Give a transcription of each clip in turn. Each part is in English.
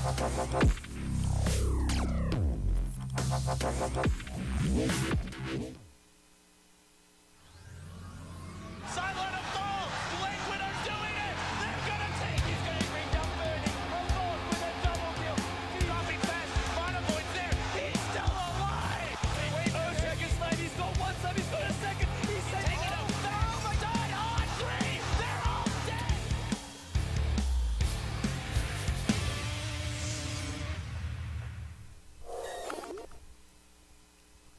Sideline of goal. Lakewood are doing it. They're gonna take. He's gonna bring down Burning. Alone with a double deal. Dropping fast. Monovoid's there. He's still alive. Wait, oh, second slide. He's going one side. He's going a second. He's taking it out. Oh my God! On three. They're all dead.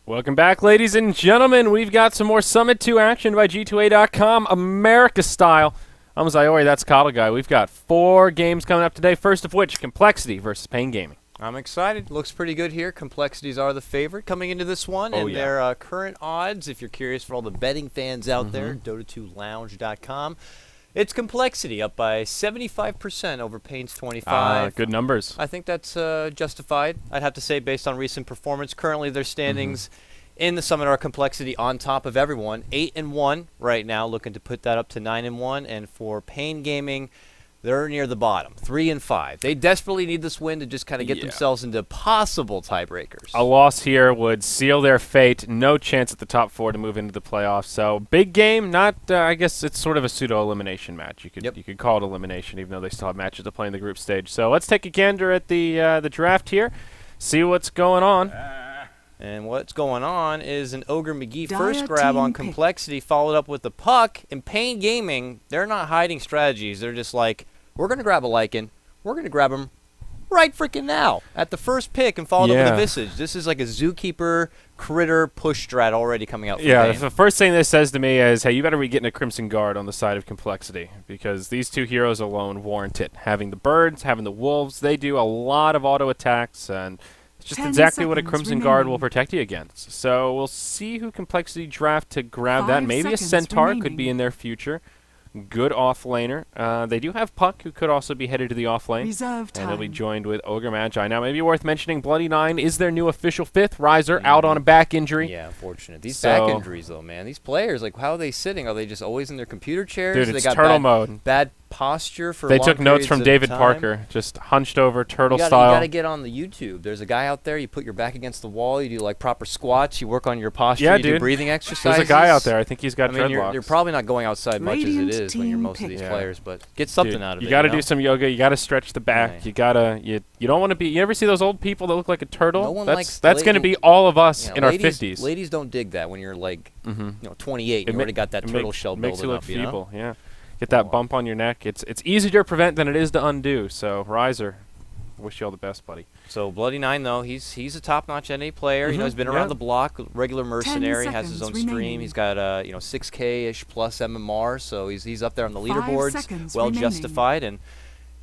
Welcome back, ladies and gentlemen. We've got some more Summit 2 action by G2A.com, America style. I'm Zayori, that's Coddle Guy. We've got 4 games coming up today, first of which, Complexity versus paiN Gaming. I'm excited. Looks pretty good here. Complexities are the favorite coming into this one. Oh, and yeah. their current odds, if you're curious for all the betting fans out there, Dota2Lounge.com. It's Complexity up by 75% over paiN's 25. Good numbers. I think that's justified, I'd have to say, based on recent performance. Currently, their standings in the Summit are Complexity on top of everyone. 8-1 right now, looking to put that up to 9-1. And for paiN Gaming, they're near the bottom, 3-5. They desperately need this win to just kind of get themselves into possible tiebreakers. A loss here would seal their fate. No chance at the top 4 to move into the playoffs. So big game. Not. I guess it's sort of a pseudo elimination match. You could call it elimination, even though they still have matches to play in the group stage. So let's take a gander at the draft here. See what's going on. And what's going on is an Ogre McGee first grab on Complexity, followed up with the puck. And paiN Gaming, they're not hiding strategies. They're just like, we're going to grab a Lycan. We're going to grab him right freaking now at the first pick and followed up with a Visage. This is like a Zookeeper critter push strat already coming out from paiN. The first thing this says to me is, hey, you better be getting a Crimson Guard on the side of Complexity, because these 2 heroes alone warrant it. Having the birds, having the wolves, they do a lot of auto attacks, and it's just exactly what a Crimson Guard will protect you against. So we'll see who Complexity draft to grab that. Maybe a Centaur could be in their future. Good off-laner. They do have Puck, who could also be headed to the off-lane. And he'll be joined with Ogre Magi. Now, maybe worth mentioning, Bloody 9 is their new official 5th Riser, out on a back injury. Yeah, unfortunate. These back injuries, though, man. These players, like, how are they sitting? Are they just always in their computer chairs? Dude, they it's got turtle mode. Bad posture for They long took notes from periods of David time? Parker, just hunched over, turtle You style. got to get on the YouTube. There's a guy out there. You put your back against the wall. You do like proper squats. You work on your posture. Yeah, you do breathing exercises. There's a guy out there. I think he's got I mean, dreadlocks. you're probably not going outside much as it is when you're most of these players, but get something out of it. You got to do some yoga. You got to stretch the back. You gotta. You don't want to be. You ever see those old people that look like a turtle? No one likes that's going to be all of us in our ladies, 50s. Ladies don't dig that when you're like, 28. You already got that turtle shell building up. Makes you look feeble. You know? Yeah. Get that bump on your neck. It's easier to prevent than it is to undo. So Riser, wish you all the best, buddy. So Bloody 9 though, he's a top-notch NA player. You know, he's been around the block, regular mercenary, has his own stream. He's got 6K-ish plus MMR, so he's up there on the leaderboards, well justified, and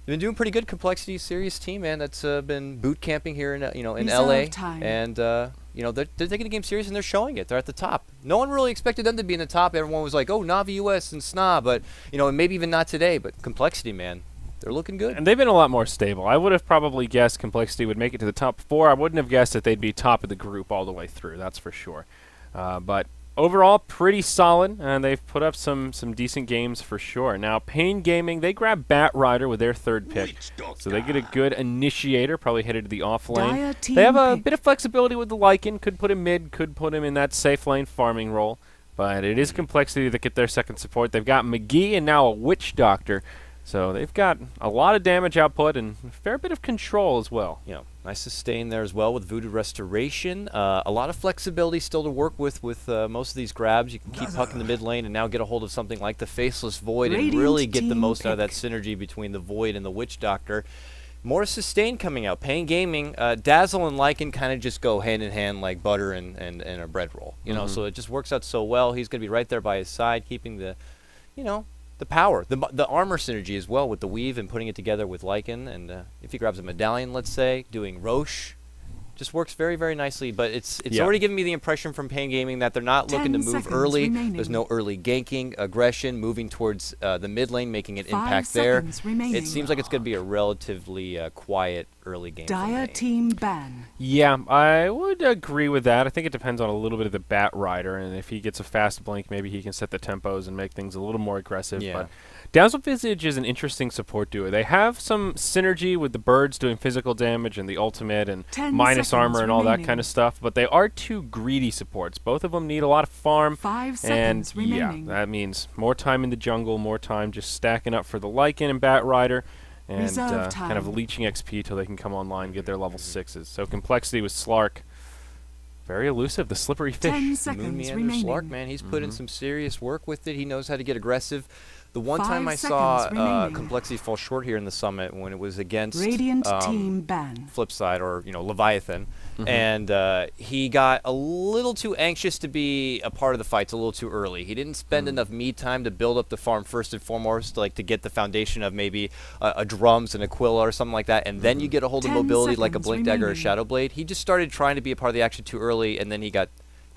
been doing pretty good. Complexity, serious team, man. That's been boot camping here in in LA, and they're taking the game serious and they're showing it. They're at the top. No one really expected them to be in the top. Everyone was like, oh, Navi US and SNA, but and maybe even not today. But Complexity, man, they're looking good. And they've been a lot more stable. I would have probably guessed Complexity would make it to the top 4. I wouldn't have guessed that they'd be top of the group all the way through. That's for sure. But overall, pretty solid, and they've put up some decent games for sure. Now, paiN Gaming, they grab Batrider with their 3rd pick, so they get a good initiator, probably headed to the off lane. They have a bit of flexibility with the Lycan, could put him mid, could put him in that safe lane farming role, but it is Complexity that get their 2nd support. They've got McGee and now a Witch Doctor, so they've got a lot of damage output and a fair bit of control as well. Yeah, nice sustain there as well with Voodoo Restoration. A lot of flexibility still to work with most of these grabs. You can keep Puck in the mid lane and now get a hold of something like the Faceless Void and really get the most out of that synergy between the Void and the Witch Doctor. More sustain coming out. paiN Gaming, Dazzle and Lycan kind of just go hand in hand like butter and a bread roll. So it just works out so well. He's going to be right there by his side, keeping the, the power, the armor synergy as well with the weave and putting it together with Lycan. And if he grabs a medallion, let's say, doing Roche, just works very, very nicely. But it's already given me the impression from paiN Gaming that they're not looking to move early. There's no early ganking, aggression, moving towards the mid lane, making an impact there. It seems like it's going to be a relatively quiet early game. Dire team ban. Yeah, I would agree with that. I think it depends on a little bit of the Batrider, and if he gets a fast blink, maybe he can set the tempos and make things a little more aggressive. But Dazzle Visage is an interesting support duo. They have some synergy with the birds doing physical damage and the ultimate and minus armor and all that kind of stuff, but they are two greedy supports. Both of them need a lot of farm, 5 and seconds remaining. yeah, that means more time in the jungle, more time just stacking up for the Lycan and Bat Rider, and Reserve kind of time. leeching XP till they can come online and get their level 6s. So Complexity with Slark, very elusive, the slippery 10 fish. Moon seconds Meander remaining. Slark, man, he's put in some serious work with it. He knows how to get aggressive. The one 5 time I saw seconds remaining. Complexity fall short here in the summit when it was against Radiant team ban. Flipside, or Leviathan, and he got a little too anxious to be a part of the fights a little too early. He didn't spend enough me time to build up the farm first and foremost, like to get the foundation of maybe a drums and Aquila or something like that, and then you get a hold of 10 mobility like a seconds Blink Dagger or remaining. Shadow Blade. He just started trying to be a part of the action too early, and then he got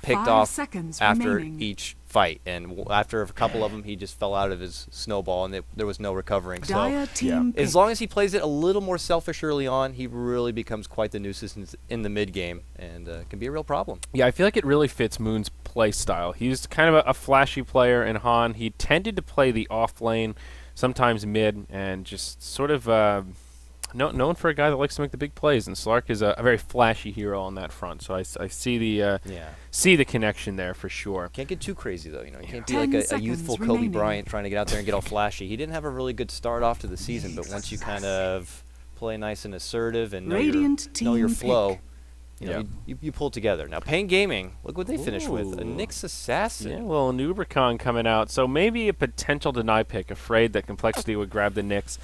picked 5 off seconds after remaining. each fight, and after a couple of them he just fell out of his snowball, and there was no recovering. So Dire team pick. as long as he plays it a little more selfish early on, he really becomes quite the nuisance in the mid game, and can be a real problem. Yeah, I feel like it really fits Moon's play style. He's kind of a flashy player in Han. He tended to play the off lane, sometimes mid, and just sort of known for a guy that likes to make the big plays. And Slark is a very flashy hero on that front. So I see the connection there for sure. Can't get too crazy though, you can't be 10 like a seconds youthful Kobe remaining. Bryant trying to get out there and get all flashy. He didn't have a really good start off to the season, but once you kind of play nice and assertive and know Radiant your team flow, pick. you pull together. Now paiN Gaming, look what they finished with, a Ooh. Nyx Assassin. Yeah, well, an Ubercon coming out. So maybe a potential deny pick, afraid that Complexity would grab the Nyx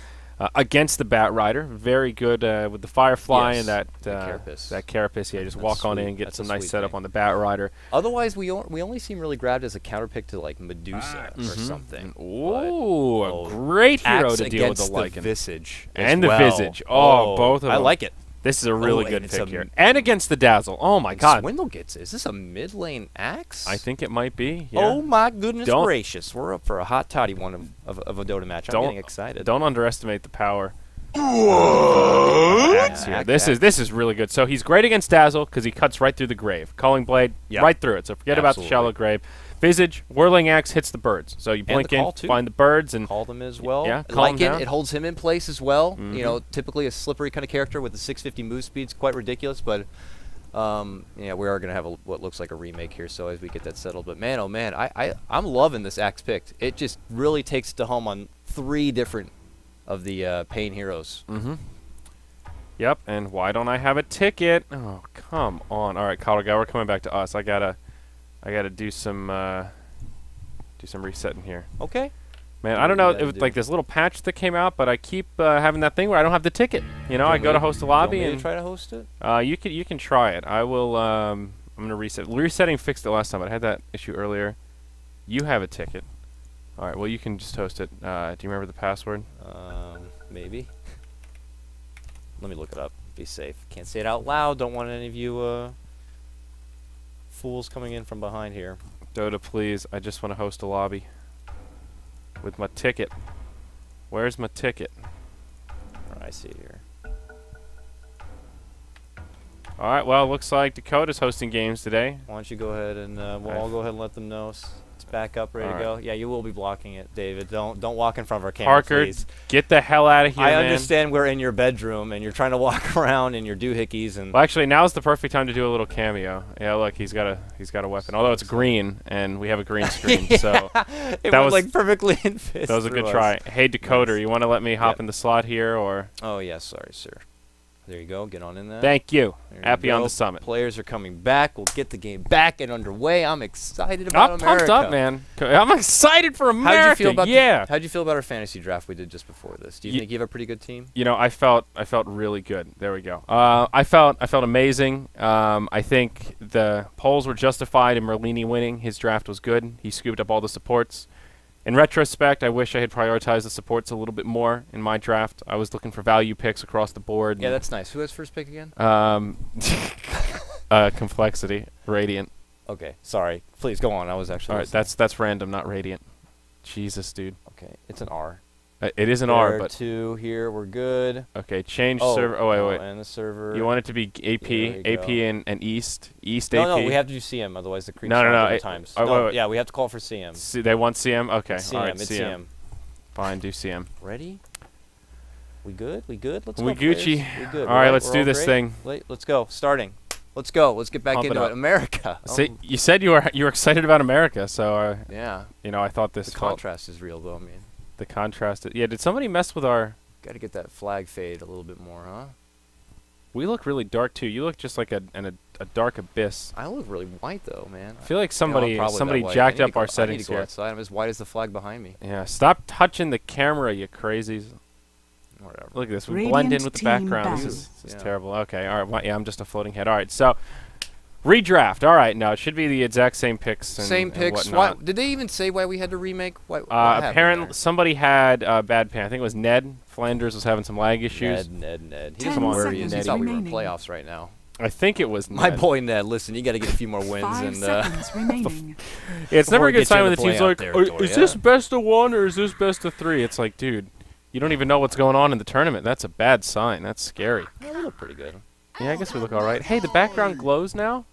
against the Bat Rider. Very good with the Firefly Yes, and the Carapace. that Carapace. Yeah, just That's walk on sweet. in and get That's some a nice sweet setup thing. on the Bat Rider. Otherwise, we only seem really grabbed as a counter pick to like Medusa or something. Ooh, But- a great hero Axe to deal with the against Lycan. Visage And as the well. Visage. Oh, both of I them. like it. This is a really and good it's pick a here. And against the Dazzle. Oh, my God. Swindle gets it. Is this a mid lane axe? I think it might be. Yeah. Oh my goodness Don't- gracious! We're up for a hot toddy one of a Dota match. I'm Don't- getting excited. Don't underestimate the power. Axe here. Axe, This is really good. So he's great against Dazzle because he cuts right through the grave. Calling Blade Yeah. right through it. So forget about the Absolutely. shallow grave. Visage, Whirling Axe hits the birds. So you the blink in, call, too. find the birds, and Call them as well. Yeah, I call like them it. down. It holds him in place as well. Mhm. You know, typically a slippery kind of character with the 650 move speed's quite ridiculous, but yeah, we are gonna have what looks like a remake here. So as we get that settled, but man, oh man, I'm loving this axe picked. It just really takes it to home on 3 different of the paiN heroes. Yep, and why don't I have a ticket? Oh, come on. All right, Colorado, we're coming back to us. I gotta do some resetting here. Okay. Man, Do I don't what know you gotta if do. like this little patch that came out, but I keep having that thing where I don't have the ticket. You know, I go to host a lobby You want me and to try to host it. you can try it. I will. I'm gonna reset. Resetting fixed it last time, but I had that issue earlier. You have a ticket. All right. Well, you can just host it. Do you remember the password? Maybe. Let me look it up. Be safe. Can't say it out loud. Don't want any of you fools coming in from behind here. Dota, please. I just want to host a lobby with my ticket. Where's my ticket? Alright, I see it here. All right. Well, looks like Dakota's hosting games today. Why don't you go ahead and we'll all go ahead and let them know. It's back up, ready to go. Yeah, you will be blocking it, David. Don't walk in front of our camera, Parker, please. get the hell out of here, I man. understand we're in your bedroom and you're trying to walk around in your doohickeys and. Well, actually, now's the perfect time to do a little cameo. Yeah, look, he's got a weapon. Although it's green, and we have a green screen, so it that was was- like perfectly in fist. that was a good through try. us. Hey, Dakota, Nice. you want to let me hop Yep. in the slot here, or? Oh yes, sorry, sir. There you go. Get on in there. Thank you. There you Happy on go. the summit. Players are coming back. We'll get the game back and underway. I'm excited about I'm America. pumped up, man. I'm excited for America. How'd you feel about yeah. how'd you feel about our fantasy draft we did just before this? Do you think you have a pretty good team? You know, I felt really good. There we go. I felt amazing. I think the polls were justified in Merlini winning. His draft was good. He scooped up all the supports. In retrospect, I wish I had prioritized the supports a little bit more in my draft. I was looking for value picks across the board. Yeah, that's nice. Who has first pick again? Complexity, Radiant. Okay, sorry. Please go on. I was actually. All right, that's random, not Radiant. Jesus, dude. okay. It's an R. It is an R, There, but 2 here. We're good. okay. Change server. Oh wait. And the server. You want it to be AP, There you AP, go. and East No, AP. no, we have to do CM. Otherwise, the No, no, no, times. oh, No, wait, wait. yeah, we have to call for CM. They want CM. Okay, CM. all right, It's CM. CM. Fine, do see him. Ready? We good? We good? Let's We go, Gucci. players. We good. All right, We're let's do this great? thing. Let's go. Starting. Let's go. Let's get back Pump it into up. it. America. See, you said you were excited about America, so Yeah. you know I thought this The felt- contrast is real, though. I mean, the contrast. Yeah, did somebody mess with our? got to get that flag fade a little bit more, huh? We look really dark too. You look just like a dark abyss. I look really white, though, man. I feel like I'm somebody probably that white. jacked I need up to our go- settings I need to go here. outside. I'm as white as the flag behind me. Yeah, stop touching the camera, you crazies. Whatever. Look at this. We Radiant blend in with the team background. This ban. is Yeah. terrible. Okay, all right. Well, yeah, I'm just a floating head. All right, so redraft. All right, no, it should be the exact same picks. And, Same and picks. whatnot. Why, did they even say why we had to remake? What happened Apparently, there? somebody had bad pan. I think it was Ned Flanders was having some lag issues. Ned. He 10 doesn't know where he seconds is. He thought we were in remaining. playoffs right now. I think it was My Ned. boy Ned, listen, you got to get a few more wins. 5 and seconds remaining. Yeah, it's never before a we good get you sign in when the the team's playoff like, territory, is this yeah. best of one or is this best of three? It's like, dude, you don't even know what's going on in the tournament. That's a bad sign. That's scary. Yeah, we look pretty good. Yeah, I guess we look all right. Hey, the background glows now?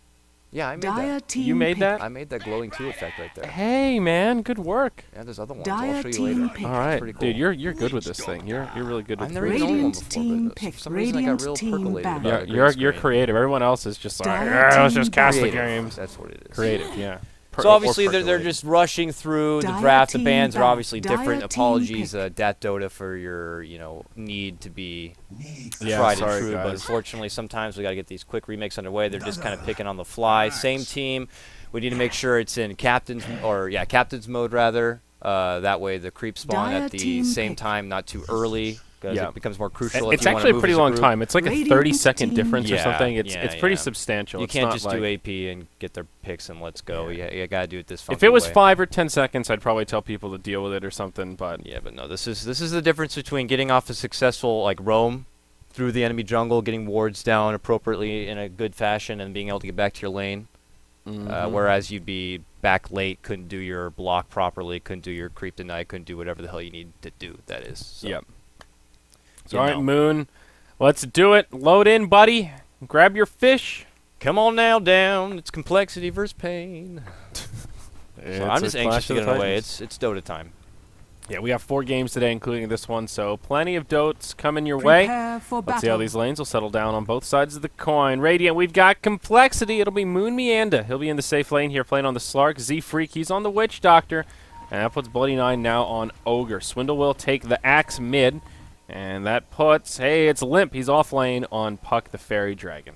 Yeah, I made Dire that. team You made pick. that? I made that glowing 2 effect right there. Hey, man, good work. Yeah, there's other ones. Dire I'll show you team later. pick. All right, pretty cool. dude, you're good with this thing. You're really good with I've never this. even owned one Radiant before, team but pick. for some reason I got real Radiant team percolated ban. about Yeah, the green you're screen. creative. Everyone else is just like, Dire let's just team cast the Creative. games. That's what it is. Creative, yeah. So obviously they're just rushing through the Dire draft. The team bans are ban. obviously Dire different. team Apologies, pick. Dat Dota, for your need to be Yeah, tried sorry, and true. But guys. unfortunately, sometimes we got to get these quick remakes underway. They're just kind of picking on the fly. Same team. We need to make sure it's in captain's mode rather. That way the creeps spawn Dire at the team same pick. time, not too early, because Yeah. it becomes more crucial. if It's you wanna actually a move pretty as long group. time. It's like a Radiant 30-second team. difference or Yeah, something. It's yeah, pretty yeah. substantial. You It's can't not just like do AP and get their picks and let's go. You got to do it this funky if it was way. 5 or 10 seconds, I'd probably tell people to deal with it or something. But Yeah, but no, this is the difference between getting off a successful like roam through the enemy jungle, getting wards down appropriately in a good fashion, and being able to get back to your lane. Whereas you'd be back late, couldn't do your block properly, couldn't do your creep deny, couldn't do whatever the hell you need to do. That is. So, Yep. So, you all right, know. Moon, let's do it. Load in, buddy. Grab your fish. Come on now, down. It's complexity versus pain. So I'm just anxious to get away. It's Dota time. Yeah, we have 4 games today, including this one, so plenty of dotes coming your way. Prepare for Let's see how battle. these lanes will settle down on both sides of the coin. Radiant, we've got Complexity. It'll be Moon Meanda. He'll be in the safe lane here playing on the Slark. Z-Freak, he's on the Witch Doctor. And that puts Bloody 9 now on Ogre. Swindle will take the Axe mid. And that puts, hey, it's Limp. He's off lane on Puck the Fairy Dragon.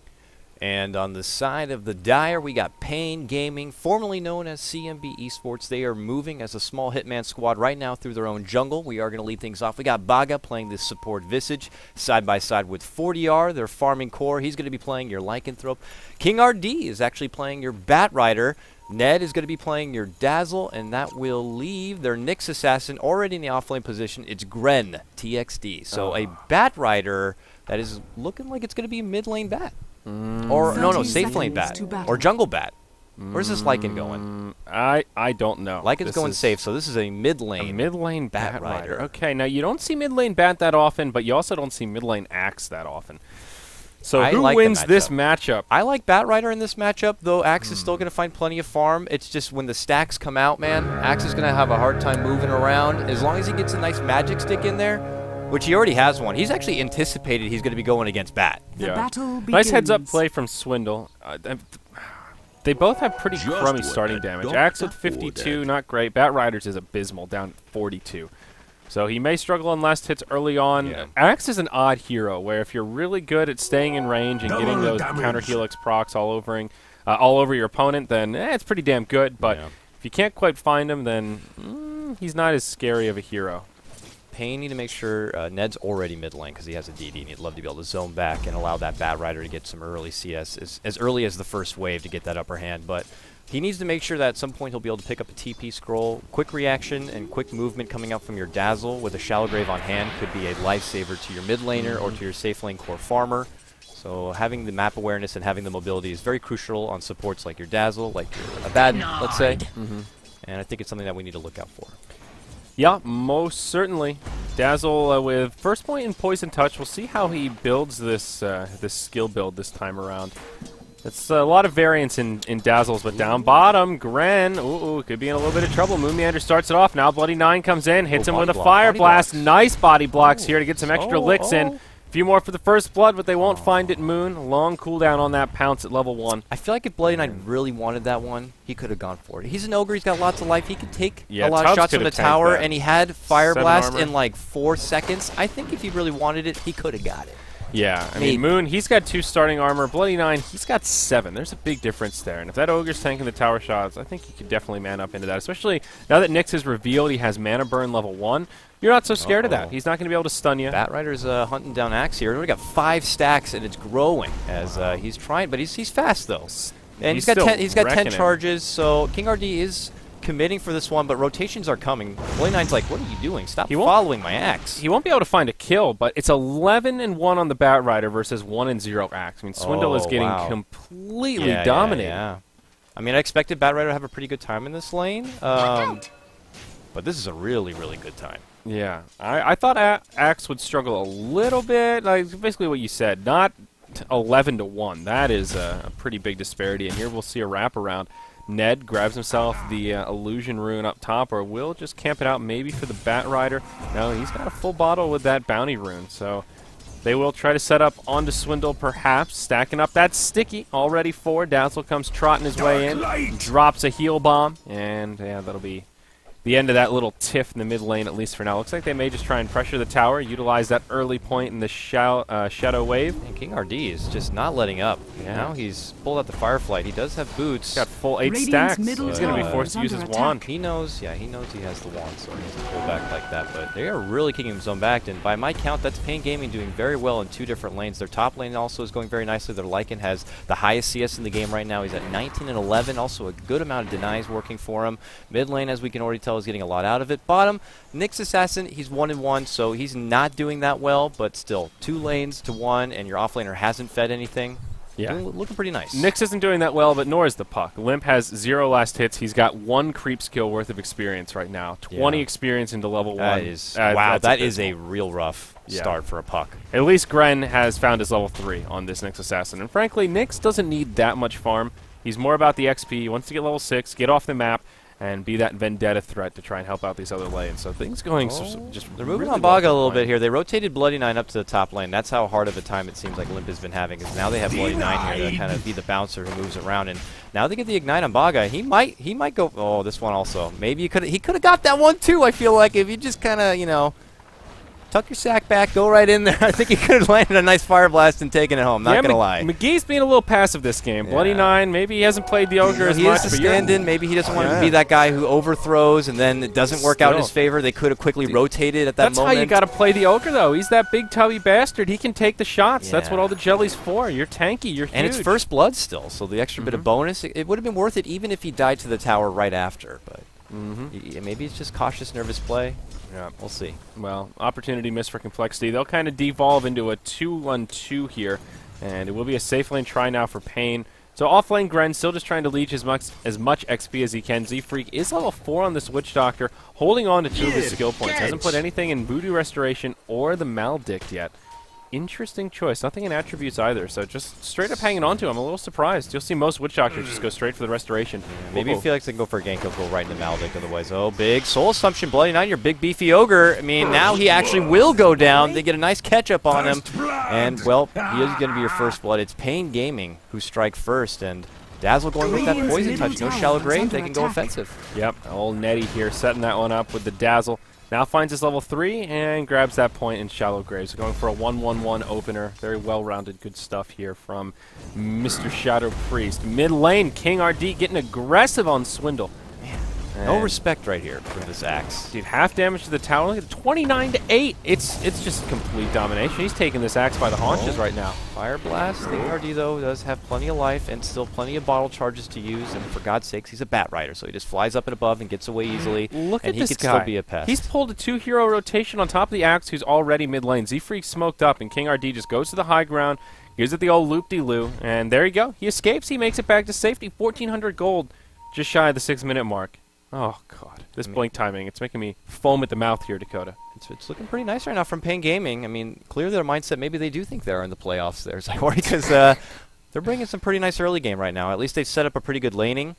And on the side of the Dire, we got paiN Gaming, formerly known as CMB Esports. They are moving as a small hitman squad right now through their own jungle. We are going to lead things off. We got Baga playing this support Visage, side by side with 40R, their farming core. He's going to be playing your Lycanthrope. King RD is actually playing your Bat Rider. Ned is going to be playing your Dazzle, and that will leave their Nyx Assassin already in the offlane position. It's Gren, TXD. So a Bat Rider that is looking like it's going to be a mid lane Bat. Or, no, 30 safe lane seconds Bat. to battle. Or jungle Bat. Where's this Lycan going? I don't know. Lycan's This going is safe, so this is a mid a lane. mid lane Bat Bat Rider. Rider. Okay, now you don't see mid lane Bat that often, but you also don't see mid lane Axe that often. So I who like the wins this matchup? I like Bat Rider in this matchup, though Axe is still going to find plenty of farm. It's just when the stacks come out, man, Axe is going to have a hard time moving around. As long as he gets a nice magic stick in there, which he already has one. He's actually anticipated he's going to be going against Bat. The battle begins. Nice heads up play from Swindle. They both have pretty crummy starting damage. Axe with 52, not great. Bat Riders is abysmal, down at 42. So he may struggle on last hits early on. Yeah. Axe is an odd hero, where if you're really good at staying in range and getting those counter helix procs all over your opponent, then it's pretty damn good. But Yeah. if you can't quite find him, then he's not as scary of a hero. paiN need to make sure Ned's already mid lane because he has a DD, and he'd love to be able to zone back and allow that Bat Rider to get some early CS, as early as the first wave to get that upper hand. But he needs to make sure that at some point he'll be able to pick up a TP scroll. Quick reaction and quick movement coming out from your Dazzle with a Shallow Grave on hand could be a lifesaver to your mid laner or to your safe lane core farmer. So having the map awareness and having the mobility is very crucial on supports like your Dazzle, like your Abad, let's say. And I think it's something that we need to look out for. Yeah, most certainly. Dazzle with first point and Poison Touch. We'll see how he builds this this skill build this time around. It's a lot of variance in Dazzles, but down bottom, Gren, ooh, could be in a little bit of trouble. Moon Meander starts it off. Now Bloody Nine comes in, hits him with a Fire Blast. Nice body blocks here to get some extra licks in. A few more for the first blood, but they won't find it, Moon. Long cooldown on that pounce at level 1. I feel like if Bloody Nine really wanted that one, he could have gone for it. He's an ogre. He's got lots of life. He could take a lot of shots from the tower, and he had Fire Blast in like 4 seconds. I think if he really wanted it, he could have got it. Yeah, I mean, Moon, he's got 2 starting armor. Bloody Nine, he's got 7. There's a big difference there. And if that Ogre's tanking the tower shots, I think he could definitely man up into that. Especially now that Nyx has revealed he has mana burn level 1. You're not so scared of that. He's not going to be able to stun you. Batrider's hunting down Axe here. We got 5 stacks, and it's growing as he's trying. But he's fast, though. And he's got 10 charges, so King RD is committing for this one, but rotations are coming. Bloody Nine's like, what are you doing? Stop following my Axe. He won't be able to find a kill, but it's 11-1 on the Batrider versus 1-0 Axe. I mean, Swindle is getting completely dominated. Yeah. I mean, I expected Batrider to have a pretty good time in this lane, but this is a really, really good time. Yeah. I thought Axe would struggle a little bit. Like, basically what you said, not 11-1. That is a pretty big disparity, and here we'll see a wraparound. Ned grabs himself the illusion rune up top, or will just camp it out maybe for the Batrider. No, he's got a full bottle with that bounty rune, so they will try to set up onto Swindle perhaps, stacking up that sticky already for. Dazzle comes trotting his way in, drops a heal bomb, and yeah, that'll be the end of that little tiff in the mid lane, at least for now. Looks like they may just try and pressure the tower, utilize that early point in the Shadow Wave. And King RD is just not letting up. Yeah. Now he's pulled out the Fireflight. He does have boots. He's got full 8 stacks. So he's going to be forced to use his wand. He knows, he knows he has the wand, so he has to pull back like that. But they are really kicking him zone back, and by my count, that's paiN Gaming doing very well in 2 different lanes. Their top lane also is going very nicely. Their Lycan has the highest CS in the game right now. He's at 19 and 11. Also a good amount of denies working for him. Mid lane, as we can already tell, is getting a lot out of it. Bottom, Nyx Assassin, he's 1-1, so he's not doing that well, but still, 2 lanes to 1, and your offlaner hasn't fed anything. Yeah. Looking pretty nice. Nyx isn't doing that well, but nor is the Puck. Limp has 0 last hits. He's got 1 creep skill worth of experience right now. 20 experience into level 1. That is, wow, that is a real rough start for a Puck. At least Gren has found his level 3 on this Nyx Assassin. And frankly, Nyx doesn't need that much farm. He's more about the XP. He wants to get level 6, get off the map, and be that vendetta threat to try and help out these other lanes. So things going just they're moving really on Baga a little bit here. They rotated Bloody Nine up to the top lane. That's how hard of a time it seems like Limp has been having, is now they have Bloody Nine here to kind of be the bouncer who moves around. And now they get the Ignite on Baga. He might go, oh, this one also. Maybe he could have got that one too, I feel like, if you just kind of, you know, tuck your sack back, go right in there. I think he could have landed a nice Fire Blast and taken it home, not going to lie. McGee's being a little passive this game. Bloody Nine, maybe he hasn't played the Ogre as much. He is a stand-in. Maybe he doesn't want to be that guy who overthrows and then it doesn't work out in his favor. They could have quickly rotated at that moment. That's how you got to play the Ogre, though. He's that big tubby bastard. He can take the shots. That's what all the jelly's for. You're tanky. You're huge. And it's first blood still, so the extra bit of bonus, it would have been worth it even if he died to the tower right after. But maybe it's just cautious, nervous play. Yeah, we'll see. Well, opportunity missed for Complexity. They'll kind of devolve into a 2-1-2 here, and it will be a safe lane try now for paiN. So off-lane Gren still just trying to leech as much XP as he can. Z-Freak is level 4 on this Witch Doctor, holding on to 2 of his skill points. Hasn't put anything in Voodoo Restoration or the Maledict yet. Interesting choice. Nothing in attributes either, so just straight up hanging on to him. I'm a little surprised. You'll see most Witch Doctors just go straight for the Restoration. Maybe if Felix can go for a gank, he'll go right into Maledict otherwise. Oh, big Soul Assumption, Bloody Nine, your big beefy Ogre. I mean, now he actually will go down. They get a nice catch-up on him. And, well, he is going to be your first blood. It's paiN Gaming who strike first, and Dazzle going with that Poison Touch. No Shallow Grave, they can go offensive. Yep, old Nettie here setting that one up with the Dazzle. Now finds his level 3 and grabs that point in Shallow Graves. Going for a 1-1-1 opener. Very well-rounded, good stuff here from Mr. Shadow Priest. Mid lane, King RD getting aggressive on Swindle. No respect right here for this Axe. Dude, half damage to the tower. Look at 29-8. It's just complete domination. He's taking this Axe by the haunches right now. Fire Blast. The RD, though, does have plenty of life and still plenty of bottle charges to use. And for God's sakes, he's a Batrider, so he just flies up and above and gets away easily. Look at this guy. And he could still be a pest. He's pulled a 2-hero rotation on top of the Axe, who's already mid lane. Z-Freak smoked up, and King RD just goes to the high ground, gives it the old loop-de-loo, and there you go. He escapes. He makes it back to safety. 1,400 gold, just shy of the 6-minute mark. Oh, God. This blink timing, it's making me foam at the mouth here, Dakota. It's looking pretty nice right now from paiN Gaming. I mean, clearly their mindset, maybe they do think they're in the playoffs there, Zywari, because They're bringing some pretty nice early game right now. At least they've set up a pretty good laning.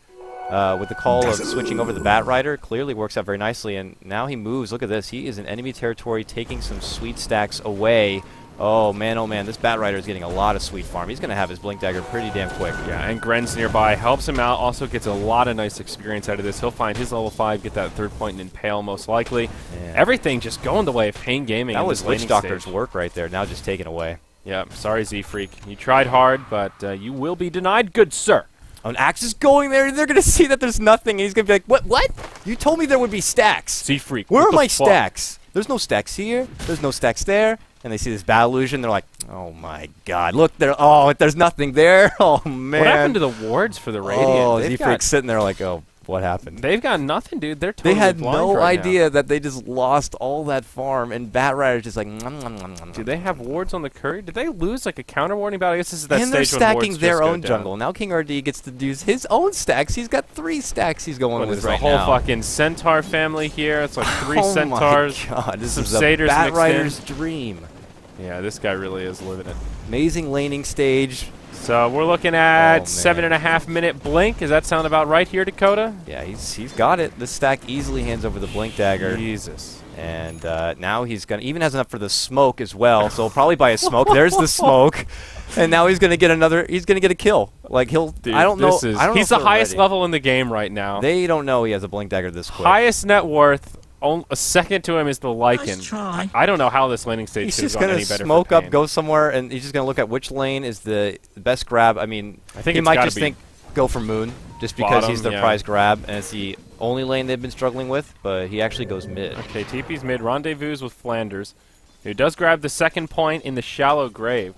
With the call of switching over the Bat Rider, clearly works out very nicely. And now he moves. Look at this. He is in enemy territory, taking some sweet stacks away. Oh man, this Bat Rider is getting a lot of sweet farm. He's going to have his Blink Dagger pretty damn quick. Yeah, and Gren's nearby, helps him out, also gets a lot of nice experience out of this. He'll find his level 5, get that 3rd point in Impale most likely. Yeah. Everything just going the way of paiN Gaming. That was Witch laning Doctor's stage. work right there, now just taken away. Yeah, sorry Z-Freak. You tried hard, but you will be denied, good sir. An Axe is going there, and they're going to see that there's nothing, and he's going to be like, what? You told me there would be stacks. Z-Freak, Where what are the my fuck? stacks? There's no stacks here. There's no stacks there. And they see this Battle Illusion, they're like, oh my god, look there. Oh, there's nothing there. Oh man. What happened to the wards for the Radiant? Oh, They've Z-Freak's sitting there like, oh, what happened? They've got nothing, dude. They're totally They had blind no right idea that they just lost all that farm, and Bat Rider's just like, now. Do they have wards on the Curry? Did they lose like a counter warning battle? I guess this is that and they're stage when wards stacking their just go own down. jungle. Now King RD gets to use his own stacks. He's got 3 stacks he's going What with is right the whole now. fucking Centaur family here? It's like 3 Oh Centaurs. my god, this some is a satyrs Bat mixed Rider's in. dream. Yeah, this guy really is living it. Amazing laning stage. So we're looking at man. 7.5 minute blink. Does that sound about right here, Dakota? Yeah, he's got it. This stack easily hands over the Blink Dagger. Jesus. And now he's gonna even has enough for the smoke as well. So he'll probably buy a smoke. There's the smoke. And now he's gonna get another. He's gonna get a kill. Like Dude, I don't know. this is- I don't know he's if the they're highest ready. level in the game right now. They don't know he has a Blink Dagger this quick. Highest net worth. A second to him is the Lycan. I don't know how this laning stage He's could have just gone gonna any better smoke for up, paiN. go somewhere, and he's just gonna look at which lane is the best grab. I mean, I think he it's might gotta just be think go for Moon, just because bottom, he's their yeah. prize grab, and it's the only lane they've been struggling with. But he actually goes mid. Okay, TP's mid. Rendezvous with Flanders, who does grab the 2nd point in the shallow grave.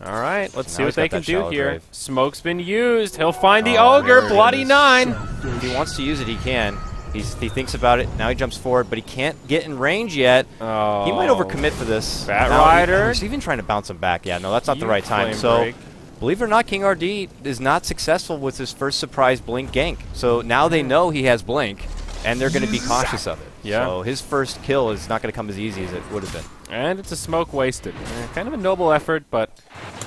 All right, let's see Now what he's they got can that do shallow here. grave. Smoke's been used. He'll find the Oh, Ogre. there it Bloody is. 9. If he wants to use it, he can. He thinks about it. Now he jumps forward, but he can't get in range yet. Oh. He might overcommit for this. Bat Now Rider. He's even trying to bounce him back. Yeah, no, that's not the You right time. flame So, break. believe it or not, King RD is not successful with his first surprise Blink gank. So now they know he has Blink, and they're going to be cautious of it. Yeah. So his first kill is not going to come as easy as it would have been. And it's a smoke wasted. Kind of a noble effort, but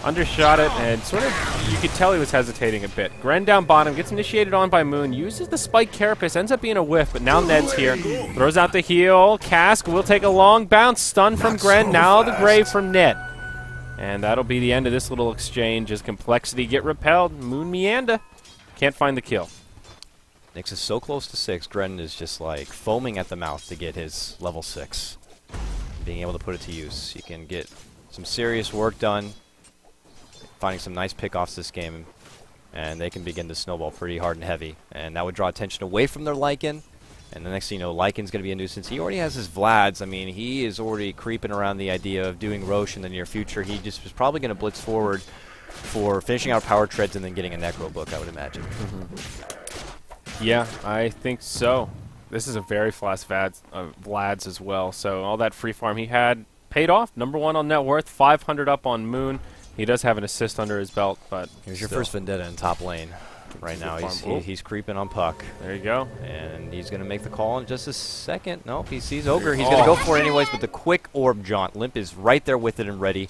undershot it, and sort of, you could tell he was hesitating a bit. Gren down bottom, gets initiated on by Moon, uses the Spike Carapace, ends up being a whiff, but now Ned's here. Throws out the heal. Cask will take a long bounce. Stun from Gren, now the grave from Ned. And that'll be the end of this little exchange as Complexity get repelled. Moon meander. Can't find the kill. Nyx is so close to 6. Gren is just like foaming at the mouth to get his level 6. Being able to put it to use. He can get some serious work done, finding some nice pickoffs this game, and they can begin to snowball pretty hard and heavy. And that would draw attention away from their Lycan. And the next thing you know, Lycan's going to be a nuisance. He already has his Vlads. I mean, he is already creeping around the idea of doing Roche in the near future. He just was probably going to blitz forward for finishing out Power Treads and then getting a Necro book, I would imagine. Yeah, I think so. This is a very fast Vlad's as well. So all that free farm he had paid off. Number 1 on net worth, 500 up on Moon. He does have an assist under his belt, but Here's your still. first Vendetta in top lane. Right now, he's creeping on Puck. There you go. And he's going to make the call in just a second. Nope, he sees Ogre. He's going to go for it anyways, but the quick orb jaunt. Limp is right there with it and ready.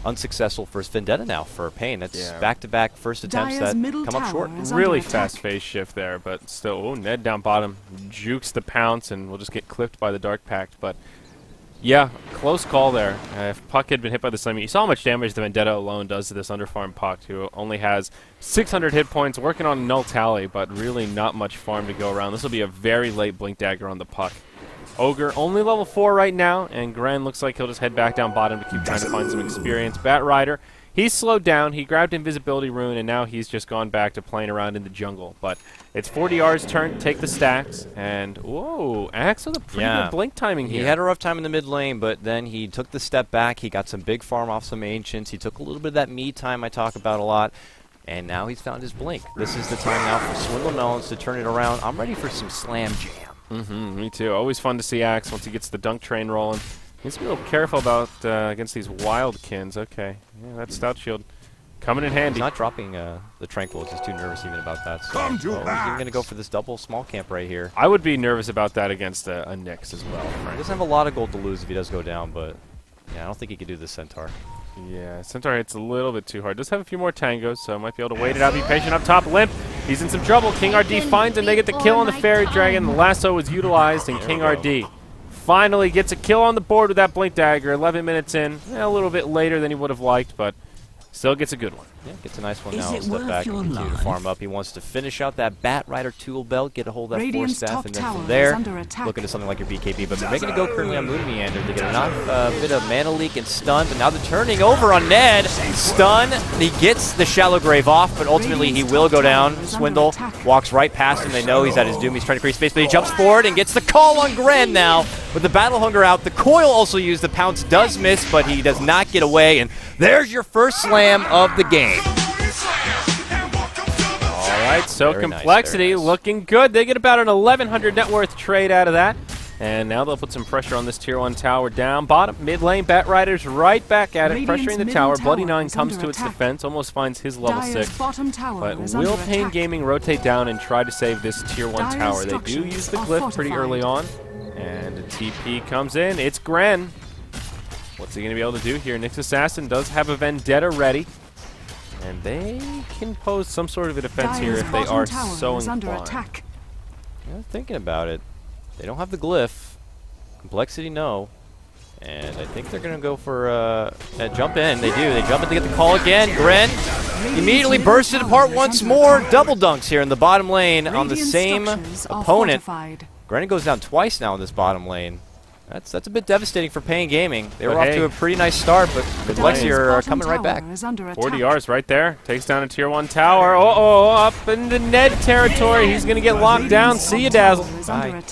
Unsuccessful first Vendetta now for paiN. That's back-to-back first attempts Dire's that middle come up tower short. is Really under attack. fast phase shift there, but still. Oh, Ned down bottom. Jukes the pounce, and we'll just get clipped by the Dark Pact. But, yeah, close call there. If Puck had been hit by the Slimy, you saw how much damage the Vendetta alone does to this underfarmed Puck, who only has 600 hit points, working on a null tally, but really not much farm to go around. This will be a very late Blink Dagger on the Puck. Ogre only level 4 right now, and Gren looks like he'll just head back down bottom to keep trying to find some experience. Bat Rider, he's slowed down. He grabbed Invisibility Rune, and now he's just gone back to playing around in the jungle. But it's 40R's turn to take the stacks, and whoa, Axe with a pretty good blink timing here. He had a rough time in the mid lane, but then he took the step back. He got some big farm off some Ancients. He took a little bit of that me time I talk about a lot. And now he's found his blink. This is the time now for Swindle Melons to turn it around. I'm ready for some Slam Jam. Me too. Always fun to see Axe once he gets the dunk train rolling. Needs to be a little careful about against these Wildkins. Okay, yeah, that Stout Shield coming in handy. He's not dropping the Tranquil. He's just too nervous even about that. So he's even going to go for this double small camp right here. I would be nervous about that against a Nyx as well. He doesn't have a lot of gold to lose if he does go down, but yeah, I don't think he could do the Centaur. Yeah, Centaur hits a little bit too hard. Does have a few more tangos, so might be able to wait it out. Be patient up top. Limp. He's in some trouble. King RD finds him. They get the kill on the Fairy Dragon. The lasso was utilized, and King RD finally gets a kill on the board with that Blink Dagger. 11 minutes in. A little bit later than he would have liked, but still gets a good one. Yeah, gets a nice one now. Step back and continue to farm up. He wants to finish out that Bat Rider tool belt, get a hold of that Force Staff, and then from there, look into something like your BKB. But they're making it go currently on Moon Meander. They get a bit of mana leak and stun, but now they're turning over on Ned. Stun. He gets the Shallow Grave off, but ultimately he will go down. Swindle walks right past him. They know he's at his doom. He's trying to create space, but he jumps forward and gets the call on Gren now. With the Battle Hunger out, the Coil also used. The Pounce does miss, but he does not get away. And there's your first slam of the game. Alright, so Very Complexity nice. looking good. They get about an 1,100 net worth trade out of that. And now they'll put some pressure on this Tier 1 tower down. Bottom, mid lane, Bat Riders right back at it, pressuring the tower. Bloody Nine comes to its defense, almost finds his level 6. But will paiN Gaming rotate down and try to save this Tier 1 tower? They do use the glyph pretty early on. And the TP comes in. It's Gren. What's he going to be able to do here? Nyx Assassin does have a Vendetta ready. And they can pose some sort of a defense here if they are so inclined. Yeah, thinking about it. They don't have the glyph. Complexity, no. And I think they're going to go for a jump in. They do. They jump in to get the call again. Gren immediately bursts it apart once more. Double dunks here in the bottom lane on the same opponent. Gren goes down twice now in this bottom lane. That's a bit devastating for paiN Gaming. They were off to a pretty nice start, but Complexity are coming right back. 40 yards right there. Takes down a Tier 1 tower. Uh-oh, up into Ned territory. He's going to get locked down. See you, Dazzle. Bye.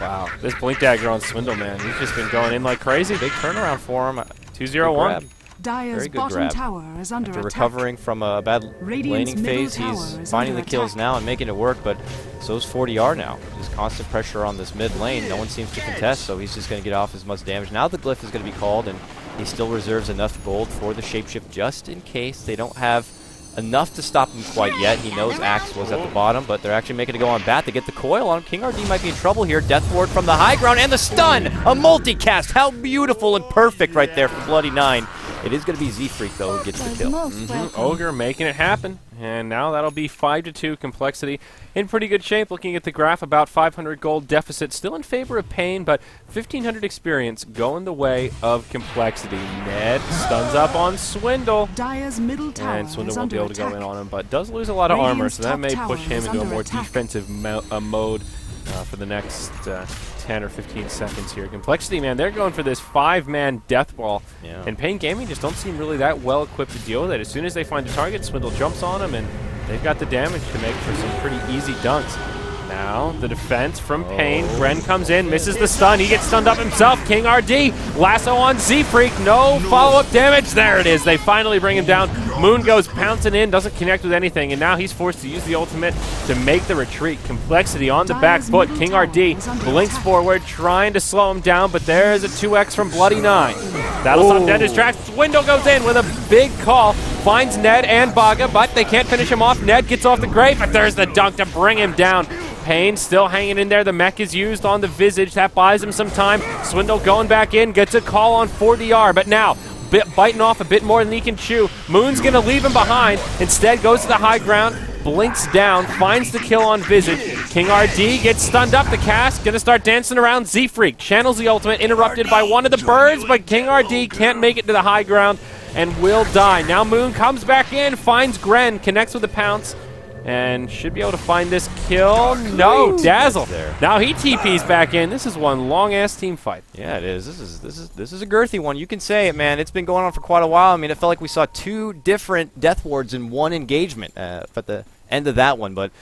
Wow, this Blink Dagger on Swindle, man. He's just been going in like crazy. Big turnaround for him. 2-0-1. Very good grab. After recovering from a bad laning phase, he's finding the kills now and making it work, but so's 40R now. Just constant pressure on this mid lane. No one seems to contest, so he's just going to get off as much damage. Now the glyph is going to be called, and he still reserves enough gold for the shapeshift just in case they don't have enough to stop him quite yet. He knows Axe was at the bottom, but they're actually making it go on Bat. They get the coil on him. King RD might be in trouble here. Death Ward from the high ground, and the stun! A multicast! How beautiful and perfect right there from Bloody Nine. It is going to be Z-Freak, though, who gets the kill. Ogre making it happen. And now that'll be 5-2 Complexity. In pretty good shape, looking at the graph, about 500 gold deficit. Still in favor of paiN, but 1,500 experience going the way of Complexity. Ned stuns up on Swindle. And Swindle won't be able to go in on him, but does lose a lot of armor, so that may push him into a more defensive mode for the next 10 or 15 seconds here. Complexity, man, they're going for this 5-man death ball. Yeah. And paiN Gaming just don't seem really that well equipped to deal with it. As soon as they find a target, Swindle jumps on him, and they've got the damage to make for some pretty easy dunks. Now, the defense from paiN. Gren comes in, misses the stun. He gets stunned up himself. King RD, lasso on Z-Freak. No follow-up damage. There it is. They finally bring him down. Moon goes pouncing in, doesn't connect with anything, and now he's forced to use the ultimate to make the retreat. Complexity on the back foot. King RD blinks forward, trying to slow him down, but there's a 2x from Bloody Nine. That'll stop dead his tracks. Swindle goes in with a big call. Finds Ned and Baga, but they can't finish him off. Ned gets off the grave, but there's the dunk to bring him down. paiN still hanging in there. The mech is used on the Visage. That buys him some time. Swindle going back in. Gets a call on 4DR. But now, biting off a bit more than he can chew. Moon's going to leave him behind. Instead, goes to the high ground. Blinks down. Finds the kill on Visage. King RD gets stunned up. The cast going to start dancing around. Z-Freak channels the ultimate. Interrupted by one of the birds. But King RD can't make it to the high ground and will die. Now Moon comes back in. Finds Gren. Connects with the pounce. And should be able to find this kill. No, Dazzle. Now he TP's back in. This is one long-ass team fight. Yeah, it is. This is a girthy one. You can say it, man. It's been going on for quite a while. I mean, it felt like we saw two different death wards in one engagement at the end of that one. But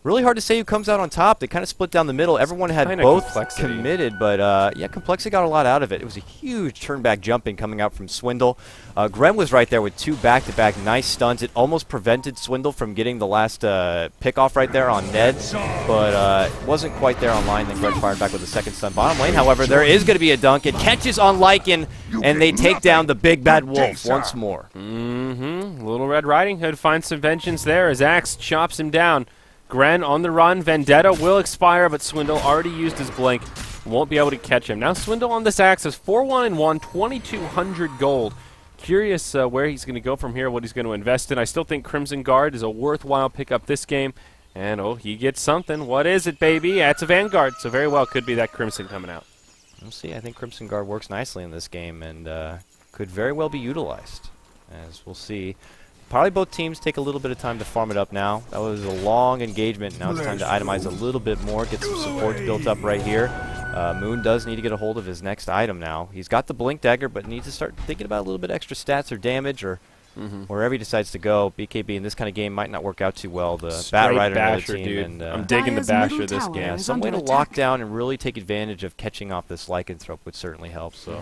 really hard to say who comes out on top. They kind of split down the middle. Everyone had both committed, but yeah, Complexity got a lot out of it. It was a huge turn-back jumping coming out from Swindle. Gren was right there with two back-to-back nice stuns. It almost prevented Swindle from getting the last pick-off right there on Ned, but wasn't quite there on line. Then Gren fired back with the second stun. Bottom lane, however, there is going to be a dunk. It catches on Lycan, and they take down the big bad wolf once more. Little Red Riding Hood finds some vengeance there as Axe chops him down. Gren on the run. Vendetta will expire, but Swindle already used his blink. Won't be able to catch him. Now Swindle on this Axe is 4-1-1, 2,200 gold. curious where he's going to go from here, what he's going to invest in. I still think Crimson Guard is a worthwhile pickup this game. And, oh, he gets something. What is it, baby? That's a Vanguard, so very well could be that Crimson coming out. We'll see. I think Crimson Guard works nicely in this game and could very well be utilized, as we'll see. Probably both teams take a little bit of time to farm it up now. That was a long engagement. Now it's time to itemize a little bit more, get some support built up right here. Moon does need to get a hold of his next item now. He's got the Blink Dagger, but needs to start thinking about a little bit extra stats or damage or wherever he decides to go. BKB in this kind of game might not work out too well. The Bat Rider Basher, team, dude. and I'm digging the Basher this game. yeah, some way to lock down and really take advantage of catching off this Lycanthrope would certainly help. So,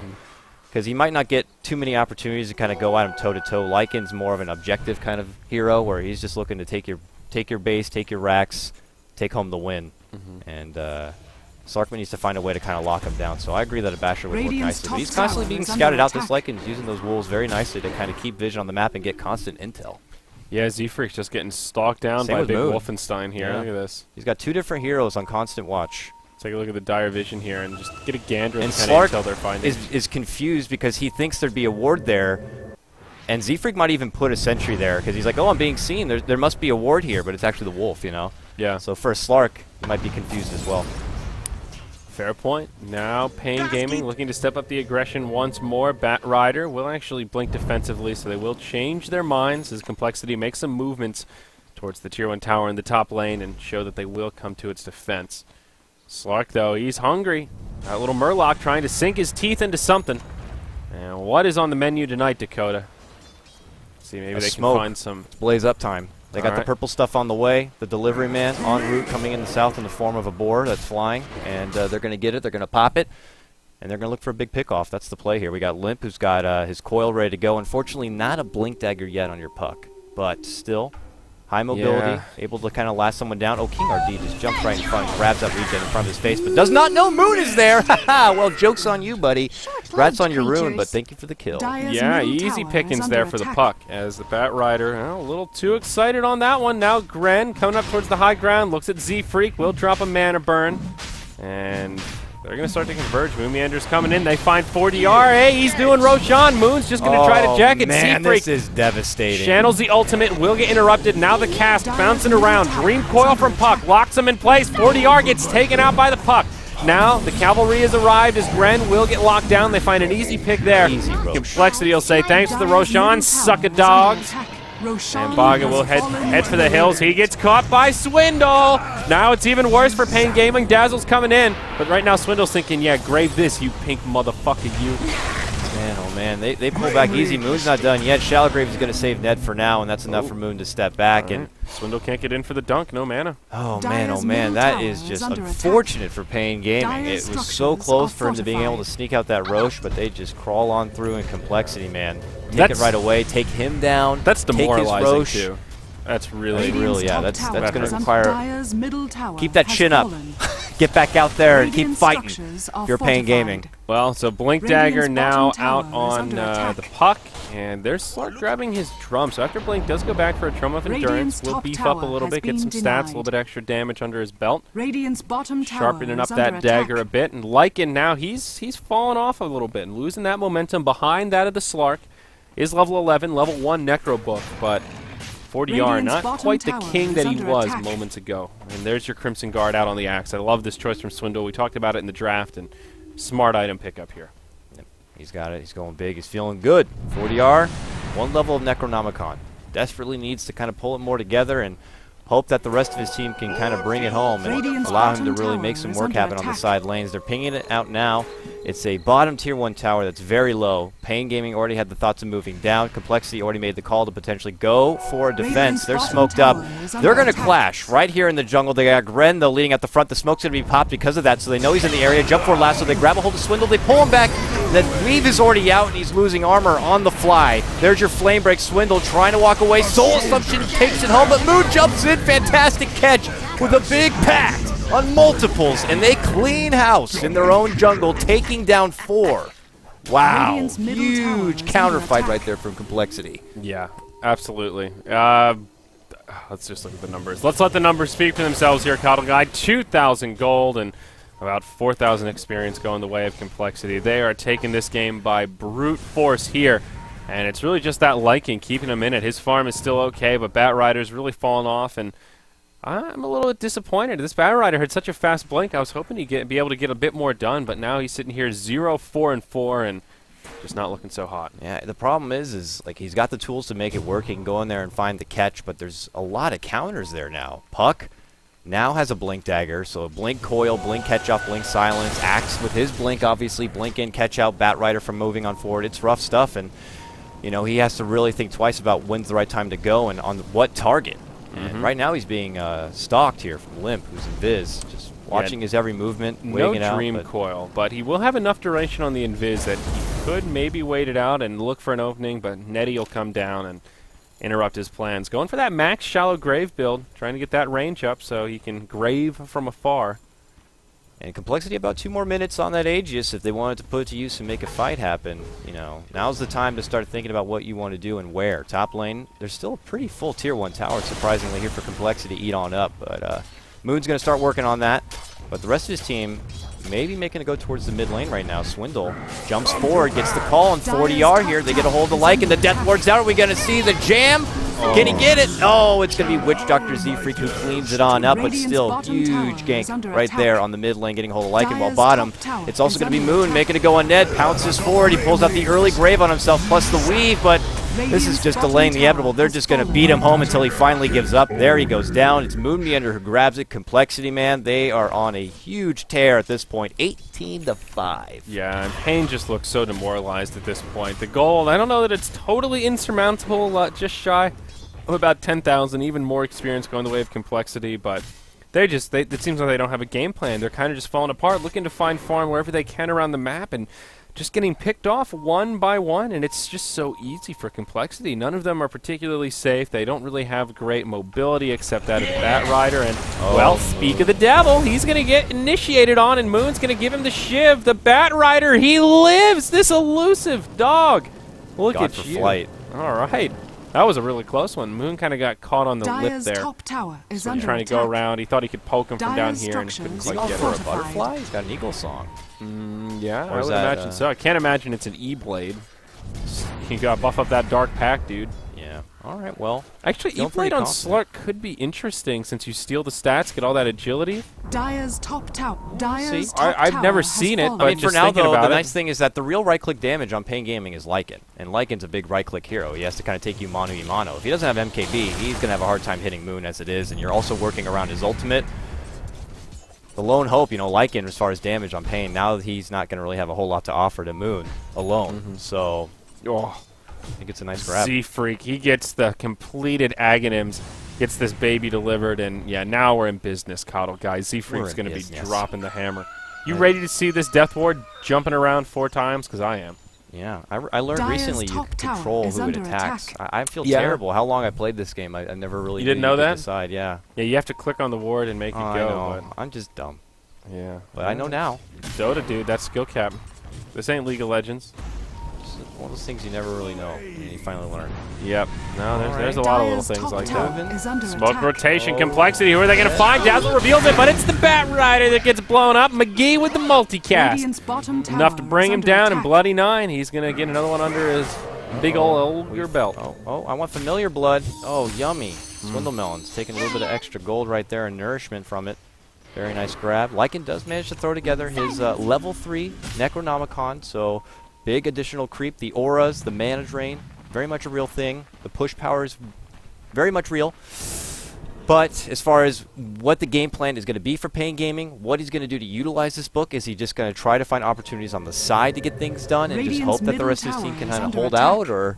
because he might not get too many opportunities to kind of go at him toe to toe. Lycan's more of an objective kind of hero, where he's just looking to take your base, take your racks, take home the win. And Slarkman needs to find a way to kind of lock him down. So I agree that a Basher would work nicely. But he's constantly being scouted out. This Lycan's using those wolves very nicely to kind of keep vision on the map and get constant intel. Yeah, Z-Freak's just getting stalked down Same by with Big Moon. Wolfenstein here. Yeah. Look at this. He's got 2 different heroes on constant watch. Take a look at the dire vision here and just get a gander And at the kind of Slark intel they're finding. is confused because he thinks there'd be a ward there. And Z-Freak might even put a sentry there because he's like, oh, I'm being seen. There must be a ward here, but it's actually the wolf, you know? Yeah. So for Slark, he might be confused as well. Fair point. Now paiN Gaming looking to step up the aggression once more. Bat Rider will actually blink defensively, so they will change their minds as Complexity makes some movements towards the Tier 1 tower in the top lane and show that they will come to its defense. Slark, though, he's hungry. That little Murloc trying to sink his teeth into something. And what is on the menu tonight, Dakota? See, maybe they smoke. can find some... It's blaze up time. They got the Alright. purple stuff on the way. The delivery man en route coming in the south in the form of a boar that's flying. And they're going to get it. They're going to pop it. And they're going to look for a big pickoff. That's the play here. We got Limp, who's got his coil ready to go. Unfortunately, not a Blink Dagger yet on your puck. But still, high mobility, able to kind of last someone down. Oh, King RD just jumps right in front and grabs that regen in front of his face, but does not know Moon is there. Haha, well, joke's on you, buddy. Congrats on your ruin, but thank you for the kill. Yeah, easy pickings there for the puck as the Bat Rider, a little too excited on that one. Now Gren coming up towards the high ground, looks at Z-Freak, will drop a mana burn, and they're going to start to converge. Moon Meander's coming in. They find 4DR. Hey, he's doing Roshan. Moon's just going to try to jack it. Man, Z-Freak this is devastating. channels the ultimate, will get interrupted. Now the cast bouncing around. Dream Coil from Puck, locks him in place. 4DR gets taken out by the Puck. Now the cavalry has arrived as Gren will get locked down. They find an easy pick there. Easy Rosh. Complexity will say thanks for the Roshan, suck a dogs. And Baga will head for the hills. He gets caught by Swindle. Now it's even worse for paiN Gaming. Dazzle's coming in. But right now Swindle's thinking, yeah, grave this, you pink motherfucker, you. Man, oh man, they pull back easy. Moon's not done yet. Shallowgrave is going to save Ned for now, and that's enough for Moon to step back. And Swindle can't get in for the dunk, no mana. oh man, that is just unfortunate for paiN Gaming. It was so close for him to being able to sneak out that Roche, but they just crawl on through in Complexity, man. Take it right away, take him down. That's demoralizing take his Roche. too. That's really, yeah, that's going to is require keep that chin up. Get back out there and keep fighting if you're paiN Gaming. Well, so Blink Dagger now out on the puck, and there's Slark grabbing his drum. So after Blink does go back for a drum of endurance, we'll beef up a little bit, get some stats, a little bit extra damage under his belt. Sharpening up that dagger a bit, and Lycan now, he's fallen off a little bit and losing that momentum behind that of the Slark. Is level 11, level 1 Necro Book, but 4DR, not quite the king that he was moments ago. And there's your Crimson Guard out on the axe. I love this choice from Swindle. We talked about it in the draft, and smart item pickup here. Yep, he's got it. He's going big. He's feeling good. 4DR, 1 level of Necronomicon. Desperately needs to kind of pull it more together and hope that the rest of his team can kind of bring it home and allow him to really make some work happen on the side lanes. They're pinging it out now. It's a bottom tier 1 tower that's very low. paiN Gaming already had the thoughts of moving down. Complexity already made the call to potentially go for a defense. They're smoked up. They're going to clash right here in the jungle. They got Gren, though, leading at the front. The smoke's going to be popped because of that, so they know he's in the area. Jump for lasso. They grab a hold of Swindle. They pull him back. That Weave is already out, and he's losing armor on the fly. There's your Flame Break. Swindle trying to walk away. Soul Assumption takes it home, but Moon jumps in. Fantastic catch with a big pact on multiples, and they clean house in their own jungle, taking down 4. Wow, huge counter fight right there from Complexity. Yeah, absolutely. Let's just look at the numbers. Let's let the numbers speak for themselves here, Coddle Guy. 2,000 gold and about 4,000 experience going the way of Complexity. They are taking this game by brute force here. And it's really just that liking keeping him in it. His farm is still okay, but Bat Rider's really fallen off, and I'm a little bit disappointed. This Bat Rider had such a fast blink. I was hoping he'd be able to get a bit more done, but now he's sitting here 0-4-4 and just not looking so hot. Yeah, the problem is like he's got the tools to make it work. He can go in there and find the catch, but there's a lot of counters there now. Puck now has a blink dagger, so a blink coil, blink catch off, blink silence. Axe with his blink, obviously, blink in, catch out, Bat Rider from moving on forward. It's rough stuff, and you know he has to really think twice about when's the right time to go and on what target. And right now he's being stalked here from Limp, who's in Viz, just watching his every movement, waiting it out. No dream coil, but he will have enough duration on the Invis that he could maybe wait it out and look for an opening, but Nettie will come down and interrupt his plans. Going for that max shallow grave build, trying to get that range up so he can grave from afar. And Complexity about 2 more minutes on that Aegis if they wanted to put it to use and make a fight happen. You know, now's the time to start thinking about what you want to do and where. Top lane, there's still a pretty full tier 1 tower, surprisingly, here for Complexity to eat on up. But Moon's going to start working on that. But the rest of his team maybe making it go towards the mid lane right now. Swindle jumps forward, gets the call on 40R here. They get a hold of Lycan. The Death Ward's out. Are we going to see the jam? Can he get it? Oh, it's going to be Witch Doctor Z-Freak who cleans it on up, but still huge gank right there on the mid lane, getting a hold of Lycan. While bottom, it's also going to be Moon making it go on Ned. Pounces forward. He pulls out the early grave on himself plus the weave, but this is just delaying the inevitable. They're just going to beat him home until he finally gives up. There he goes down. It's Moon Meander who grabs it. Complexity, man, they are on a huge tear at this point. 18-5. Yeah, and paiN just looks so demoralized at this point. The goal, I don't know that it's totally insurmountable, just shy of about 10,000, even more experience going the way of Complexity, but it seems like they don't have a game plan. They're kind of just falling apart, looking to find farm wherever they can around the map, and just getting picked off one by one, and it's just so easy for Complexity. None of them are particularly safe. They don't really have great mobility except that of the Bat Rider, and, well, speak of the devil, he's going to get initiated on, and Moon's going to give him the shiv. The Bat Rider, he lives! This elusive dog! Look God at for you. flight. All right. That was a really close one. Moon kind of got caught on the lip there. Top tower is So under trying to go around. He thought he could poke him from down here and couldn't Dyer's quite get For it. a butterfly? He's got an eagle song. Yeah, Or I is would that, imagine so. I can't imagine it's an E-Blade. You got to buff up that Dark Pack, dude. Yeah. All right, well. Actually, Still E-Blade pretty on confident. Slark could be interesting since you steal the stats, get all that agility. Dyer's top tower. See, I've never seen it, I but mean, for just now, thinking though, about the it. nice thing is that the real right-click damage on paiN Gaming is Lycan. And Lycan's a big right-click hero. He has to kind of take you mano-a-mano. If he doesn't have MKB, he's going to have a hard time hitting Moon as it is, and you're also working around his ultimate. The lone hope, you know, Lycan, as far as damage on paiN, now he's not going to really have a whole lot to offer to Moon alone. So, Oh, I think it's a nice grab. Z-Freak, he gets the completed Aghanims, gets this baby delivered, and yeah, now we're in business, Coddle guys. Z-Freak's in going to be business. dropping the hammer. You ready to see this Death Ward jumping around 4 times? Because I am. Yeah, I learned Dyer's recently you top can tower control is who it under attacks. attack. I feel Yeah. terrible. How long I played this game, I never really You didn't knew know could that? decide, yeah. Yeah, you have to click on the ward and make it I go. know. I'm just dumb. But yeah. But I know now. Dota, dude, that's skill cap. This ain't League of Legends. It's one of those things you never really know, and you finally learn. Yep. No, there's, Alright. there's a lot of little Dyer's things top like tower that. is under Smoke attack. rotation, Complexity. Who are they going to find? Dazzle reveals it, but it's the Bat Rider that gets blown up. McGee with the multicast. Radiant's bottom tower Enough to bring is him under down, and attack. Bloody 9. He's going to get another one under his big ol' ogre belt. Oh, I want familiar blood. Oh, yummy. Swindle Melons taking a little bit of extra gold right there and nourishment from it. Very nice grab. Lycan does manage to throw together his level 3 Necronomicon, so big additional creep. The auras, the mana drain, very much a real thing. The push power is very much real. But as far as what the game plan is going to be for paiN Gaming, what he's going to do to utilize this book, is he just going to try to find opportunities on the side to get things done and just Radiant's hope that the middle rest of his team tower can is kind of under hold attack. out? Or,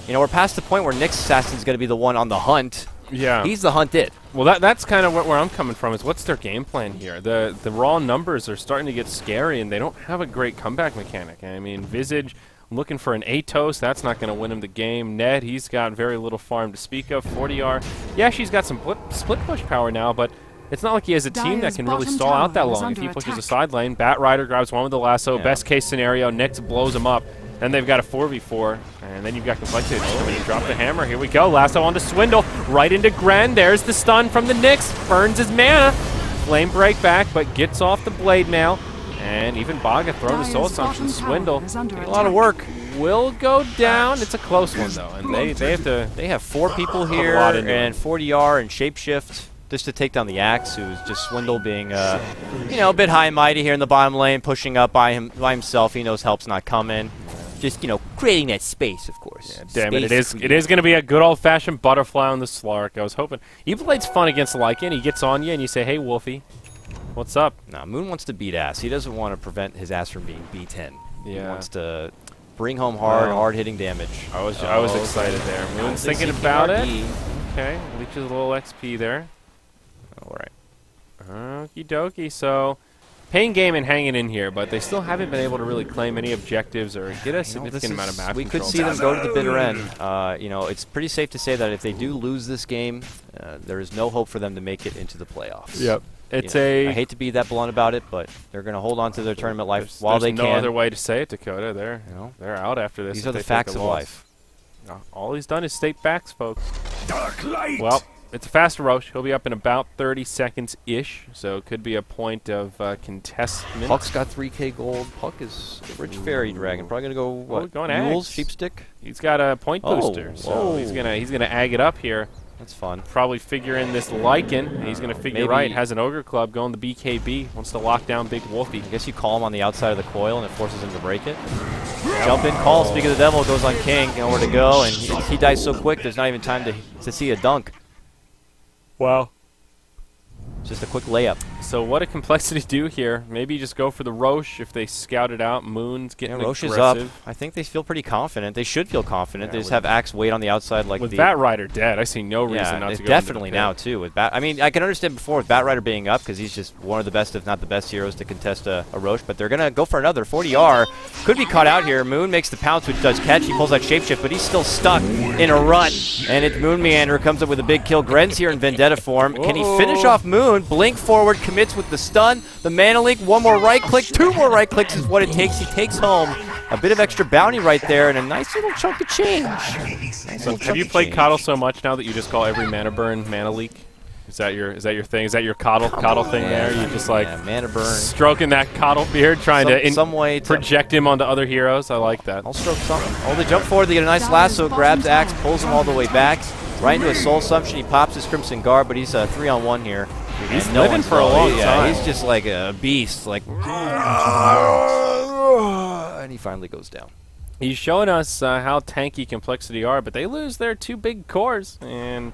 you know, we're past the point where Nyx Assassin's going to be the one on the hunt. Yeah. He's the hunted. Well, that's kind of where I'm coming from, is what's their game plan here? The raw numbers are starting to get scary, and they don't have a great comeback mechanic. I mean, Visage looking for an Atos. That's not going to win him the game. Ned, he's got very little farm to speak of. 40R, yeah, she's got some split push power now, but it's not like he has a team that Dyer's can really bottom stall out that tower is long. If he under pushes a attack. side lane, Bat Rider grabs one with the lasso. Yeah. Best case scenario, Nyx blows him up. Then they've got a 4v4, and then you've got Complexity coming in. Drop the hammer. Here we go. Lasso onto Swindle. Right into Gren. There's the stun from the Nyx. Burns his mana. Flame break back, but gets off the blade mail. And even Baga throwing the soul Dyer's assumption. bottom tower Swindle. is under A lot of attack. work. will go down. It's a close one though, and they have 4 people here and 40R and Shapeshift just to take down the Axe, who's just Swindle being you know, a bit high and mighty here in the bottom lane, pushing up by himself. He knows help's not coming. Just, you know, creating that space, of course. Yeah, damn it! It is going to be a good old-fashioned butterfly on the Slark. I was hoping. Evilblade's fun against Lycan. He gets on you and you say, "Hey, Wolfie, what's up?" Nah, Moon wants to beat ass. He doesn't want to prevent his ass from being B10. Yeah. He wants to bring home hard-hitting damage. I was excited there. Moon's thinking about it. Okay, leeches a little XP there. All right. Okie dokie. So, paiN Gaming hanging in here, but they still haven't been able to really claim any objectives or get a significant amount of map We control. could see them go to the bitter end. You know, it's pretty safe to say that if they do lose this game, there is no hope for them to make it into the playoffs. Yep. It's I hate to be that blunt about it, but they're going to hold on to their tournament life while they can. There's no other way to say it, Dakota. They're out after this. These are the facts of life. All he's done is state facts, folks. Dark light. Well, it's a fast Roche. He'll be up in about 30 seconds-ish, so it could be a point of contestment. Puck's got 3K gold. Puck is a rich fairy dragon. Probably going to go, what, going mules, Axe. sheepstick? He's got a point booster, so he's gonna ag it up here. That's fun. Probably figure in this Lycan. He's going to figure right. Has an Ogre Club going the BKB. Wants to lock down Big Wolfie. I guess you call him on the outside of the coil and it forces him to break it. Jump in call. Speak of the devil goes on King. Nowhere to go. And he dies so quick there's not even time to see a dunk. Wow. Just a quick layup. So what did Complexity do here? Maybe just go for the Roche if they scout it out. Moon's getting Roche aggressive. is up. I think they feel pretty confident. They should feel confident. They just have Axe wait on the outside like with Bat Rider dead. I see no reason not to go. Definitely now too. With I mean, I can understand before with Bat Rider being up because he's just one of the best, if not the best, heroes to contest a Roche. But they're gonna go for another 40R. Could be caught out here. Moon makes the pounce, which does catch. He pulls out Shapeshift, but he's still stuck in a rut. And it's Moon Meander comes up with a big kill. Gren's here in Vendetta form. Can he finish off Moon? Blink forward, commits with the stun. The Mana Leak, one more right click, 2 more right clicks is what it takes. He takes home a bit of extra bounty right there and a nice little chunk of change. Have you played Coddle so much now that you just call every mana burn Mana Leak? Is that your thing? Is that your coddle thing there? You just like mana burn, stroking that coddle beard, trying some way to project him onto other heroes. I like that. I'll stroke something. Oh, they jump forward. They get a nice lasso, grabs Axe, pulls him all the way back, right into a soul assumption. He pops his Crimson Guard, but he's 3-on-1 here. He's living for a long time. He's just like a beast, like, and he finally goes down. He's showing us how tanky Complexity are, but they lose their 2 big cores, and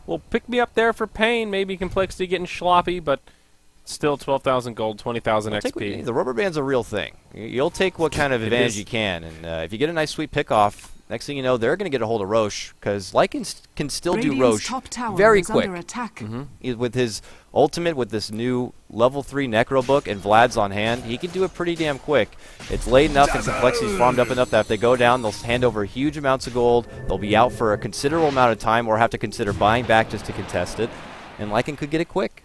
will pick me up there for paiN. Maybe Complexity getting sloppy, but still 12,000 gold, 20,000 XP. The rubber band's a real thing. You'll take what kind of advantage you can, and if you get a nice sweet pickoff, next thing you know, they're going to get a hold of Roche, because Lycan can still do Roche very quick. With his ultimate, with this new level 3 Necro book and Vlad's on hand, he can do it pretty damn quick. It's late enough and Complexity's farmed up enough that if they go down, they'll hand over huge amounts of gold. They'll be out for a considerable amount of time or have to consider buying back just to contest it. And Lycan could get it quick.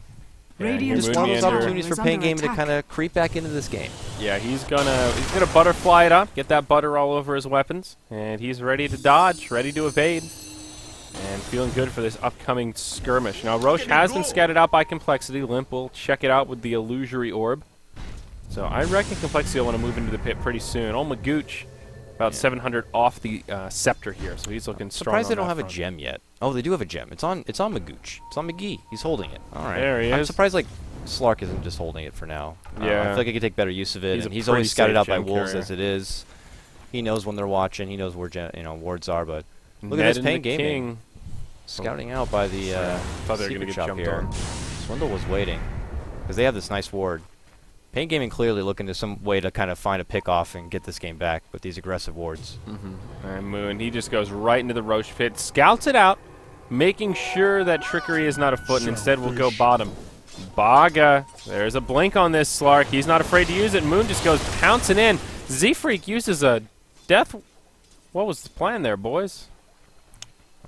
Just one of those opportunities for paiN Gaming to kind of creep back into this game. Yeah, he's gonna butterfly it up, get that butter all over his weapons, and he's ready to dodge, ready to evade, and feeling good for this upcoming skirmish. Now, Roche has been scattered out by Complexity. Limp will check it out with the Illusory Orb. So I reckon Complexity will want to move into the pit pretty soon. Oh, Magooch, about 700 off the Scepter here, so he's looking strong. Surprised they don't have a gem yet. Oh, they do have a gem. It's on Magooch. It's on McGee. He's holding it. All right. There he is. I'm surprised like Slark isn't just holding it for now. Yeah. I feel like he could take better use of it. He's always scouted out by wolves as it is. He knows when they're watching. He knows where wards are. But look at this paiN Gaming scouting out by the thought they were secret get shop jumped here. on. Swindle was waiting because they have this nice ward. paiN Gaming clearly looking to some way to kind of find a pick-off and get this game back with these aggressive wards. And Moon, he just goes right into the Roche pit, scouts it out, making sure that trickery is not afoot, and instead will go bottom. Baga, there's a blink on this Slark. He's not afraid to use it. Moon just goes pouncing in. Z-Freak uses a death. What was the plan there, boys?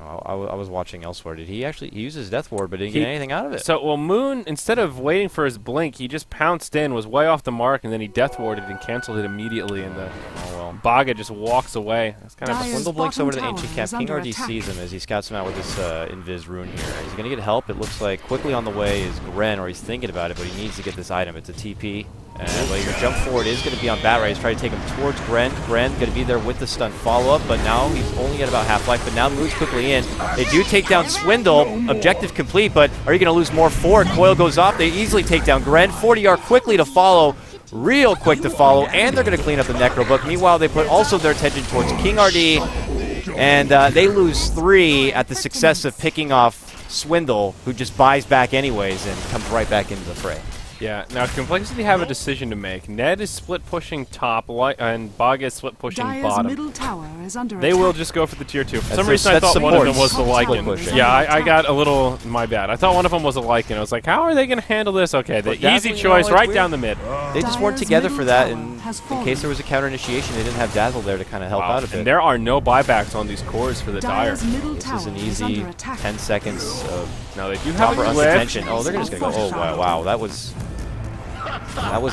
I was watching elsewhere. Did he actually use his death ward, but didn't get anything out of it? So, well, Moon, instead of waiting for his blink, he just pounced in, was way off the mark, and then he death warded and canceled it immediately, and the Baga just walks away. That's kind of Swindle blinks over to the Ancient Cap. King RD sees him as he scouts him out with this Invis rune here. He's going to get help. It looks like quickly on the way is Gren, or he's thinking about it, but he needs to get this item. It's a TP, And well, your jump forward is going to be on Bat Right. He's trying to take him towards Gren. Gren going to be there with the stun follow-up, but now he's only at about half-life, but now moves quickly in. They do take down Swindle. Objective complete, but are you going to lose more for it? Coil goes off. They easily take down Gren. 40R quickly to follow. Real quick to follow, and they're going to clean up the Necro Book. Meanwhile, they put also their attention towards King RD, and they lose 3 at the success of picking off Swindle, who just buys back anyways and comes right back into the fray. Yeah, now Complexity have a decision to make. Ned is split pushing top, and Bog is split pushing Dire's bottom. middle tower is under They attack. will just go for the tier 2. For That's some their- reason, I that's thought one of them supports. was the Split Lycan. pushing. Yeah, I got a little, my bad. I thought one of them was a Lycan. I was like, how are they going to handle this? Okay, the But that's easy when you choice know it's right weird. down the mid. They just weren't Dire's together for middle that, tower and has in fallen. case there was a counter initiation, they didn't have Dazzle there to kind of help Wow, out a bit. and there are no buybacks on these cores for the Dire. Dire's middle This tower is an is easy under attack. 10 seconds of Now they do have a proper glyph. attention. Oh, they're just going to go, oh, wow, that was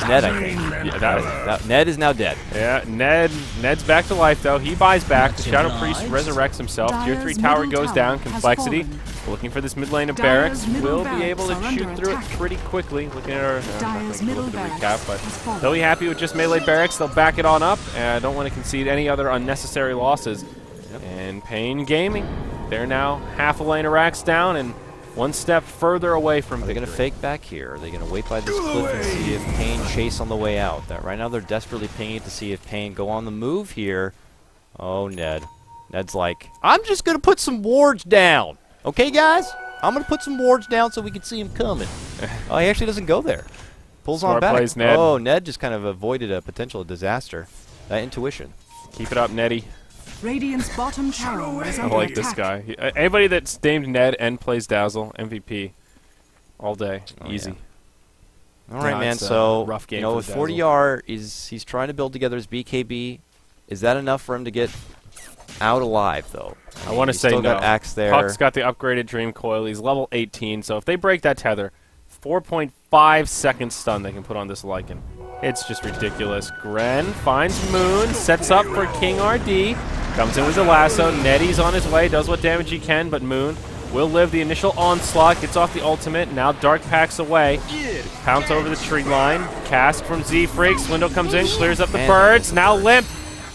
Ned, I think. Yeah, Ned is now dead. Yeah, Ned's back to life, though. He buys back. The Shadow Priest resurrects himself. Tier 3 Dire's tower middle goes tower down. has Complexity fallen. looking for this mid lane of Dire's barracks. middle Will be able barracks to are shoot under through it attack. pretty quickly. Looking at our Dire's middle the barracks recap, but has fallen. they'll be happy with just melee barracks. They'll back it on up. And I don't want to concede any other unnecessary losses. And paiN Gaming, they're now half a lane of racks down and one step further away from Are they going to victory. fake back here? Are they going to wait by this cliff and see if paiN chase on the way out? That right now they're desperately pinging to see if paiN go on the move here. Oh, Ned. Ned's like, I'm just going to put some wards down. Okay, guys? I'm going to put some wards down so we can see him coming. Oh, he actually doesn't go there. Pulls Smart on back. plays, Ned. Oh, Ned just kind of avoided a potential disaster. That intuition. Keep it up, Neddy. Radiant's bottom tower is I under like attack. this guy. Anybody that's named Ned and plays Dazzle, MVP, all day, Oh, easy. All right, No, man. it's a So, rough game you know, for with Dazzle. 40R, he's trying to build together his BKB. Is that enough for him to get out alive, though? I want to he's say still no. got Axe there. Puck's got the upgraded Dream Coil. He's level 18, so if they break that tether, 4.5 second stun they can put on this Lycan. It's just ridiculous. Gren finds Moon, sets up for King RD, comes in with the lasso. Neddy's on his way, does what damage he can, but Moon will live the initial onslaught, gets off the ultimate. Now Dark packs away. Pounce over the tree line. Cast from Z-Freak. Swindle comes in, clears up the birds. Now Limp.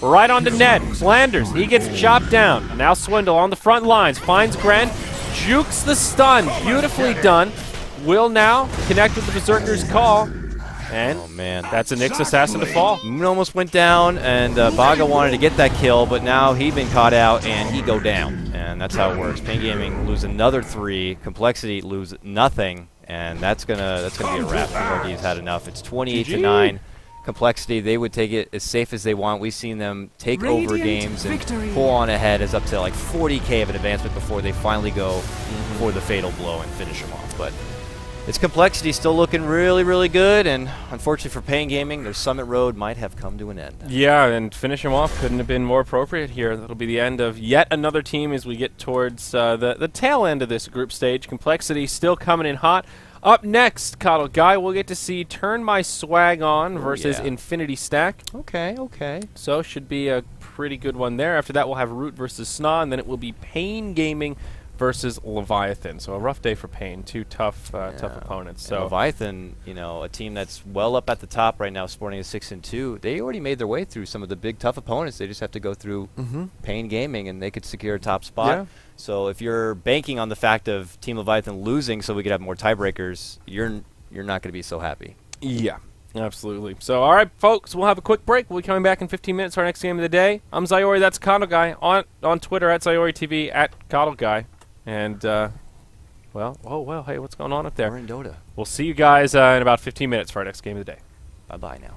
Right onto Ned. Flanders. He gets chopped down. Now Swindle on the front lines. Finds Gren. Jukes the stun. Beautifully done. Will now connect with the Berserker's call. And Oh, man. that's a Nyx assassin to fall. Moon almost went down, and Baga wanted to get that kill, but now he'd been caught out, and he go down. And that's how it works. paiN Gaming lose another 3. Complexity lose nothing, and that's gonna be a wrap. RD's had enough. It's 28-9. Complexity, they would take it as safe as they want. We've seen them take over Radiant games and victory. pull on ahead as up to like 40K of an advancement before they finally go for the fatal blow and finish them off. But its Complexity still looking really, really good, and unfortunately for paiN Gaming, their Summit Road might have come to an end. Yeah, and finish him off couldn't have been more appropriate here. That'll be the end of yet another team as we get towards the tail end of this group stage. Complexity still coming in hot. Up next, Coddle Guy, we'll get to see Turn My Swag On versus yeah. Infinity Stack. Okay, okay. So should be a pretty good one there. After that, we'll have Root versus Sna, and then it will be paiN Gaming versus Leviathan. So a rough day for paiN. Two tough opponents. So So Leviathan, you know, a team that's well up at the top right now, sporting a 6-2. They already made their way through some of the big tough opponents. They just have to go through paiN Gaming, and they could secure a top spot. Yeah. So if you're banking on the fact of Team Leviathan losing, so we could have more tiebreakers, you're not going to be so happy. yeah, absolutely. So all right, folks, we'll have a quick break. We'll be coming back in 15 minutes for our next game of the day. I'm Zyori. That's Coddle Guy on Twitter at ZyoriTV at Coddle Guy. And well, hey, what's going on up We're there? in Dota. We'll see you guys in about 15 minutes for our next game of the day. Bye-bye now.